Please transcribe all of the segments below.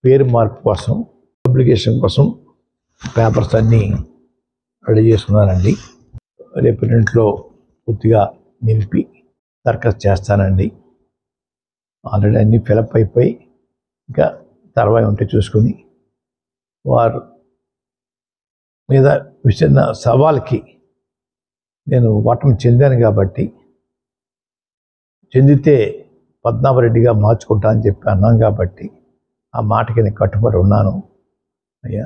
పేరు మార్పు కోసం పబ్లికేషన్ కోసం పేపర్స్ అన్నీ రెడీ చేసుకున్నానండి. రేపు ఇంట్లో పూర్తిగా నింపి దరఖాస్తు చేస్తానండి. ఆల్రెడీ అన్నీ ఫిలప్ అయిపోయి ఇంకా తర్వాయి ఉంటే చూసుకుని వారు మీద విసిరిన సవాల్కి నేను ఓటమి చెందాను కాబట్టి చెందితే పద్మనాభరెడ్డిగా మార్చుకుంటా అని చెప్పి అన్నాం కాబట్టి ఆ మాటకి నేను కట్టుబడి ఉన్నాను అయ్యా.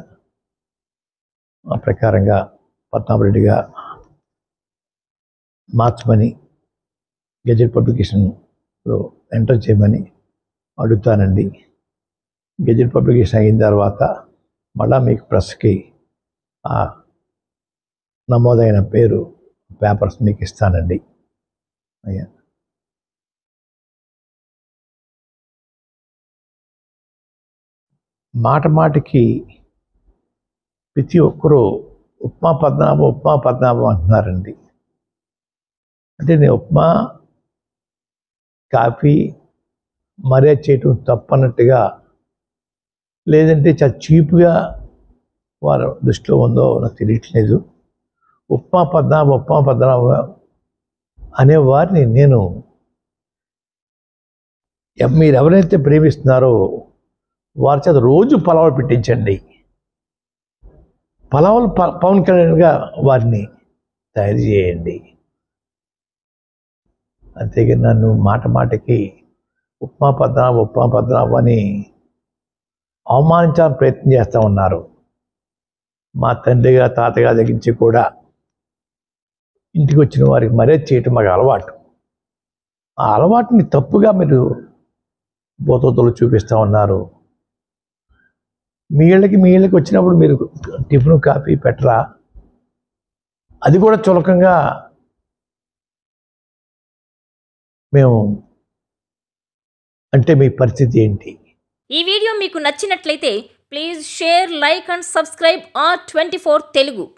ఆ ప్రకారంగా పద్మనాభరెడ్డిగా మార్చమని గెజెట్ పబ్లికేషన్లో ఎంటర్ చేయమని అడుగుతానండి. గెజెట్ పబ్లికేషన్ అయిన తర్వాత మళ్ళా మీకు ప్రెస్కి ఆ నమోదైన పేరు పేపర్స్ మీకు ఇస్తానండి అయ్యా. మాటికి ప్రతి ఒక్కరూ ఉప్మా పద్మనాభం అంటున్నారండి. అంటే నేను ఉప్మా కాఫీ మర్యాద చేయటం తప్పన్నట్టుగా, లేదంటే చాలా చీప్గా వారి దృష్టిలో ఉందో నాకు తెలియట్లేదు. ఉప్మా పద్మనాభం అనేవారిని నేను మీరు ఎవరైతే ప్రేమిస్తున్నారో వారి చేత రోజు పలావులు పెట్టించండి. పలావులు పవన్ కళ్యాణ్గా వారిని తయారు చేయండి. అంతేగాని నన్ను మాటికి ఉప్మా పద్మనాభం అని అవమానించాలని ప్రయత్నం చేస్తూ ఉన్నారు. మా తండ్రిగా తాతగా దగ్గర నుంచి కూడా ఇంటికి వచ్చిన వారికి మర్యాద చేయటం మాకు అలవాటు. ఆ అలవాటుని తప్పుగా మీరు బోతలు చూపిస్తూ ఉన్నారు. మీ ఇళ్ళకి వచ్చినప్పుడు మీరు టిఫిన్ కాఫీ పెట్టరా? అది కూడా చులకంగా మేము అంటే మీ పరిస్థితి ఏంటి? ఈ వీడియో మీకు నచ్చినట్లయితే please share, like and subscribe R24 Telugu.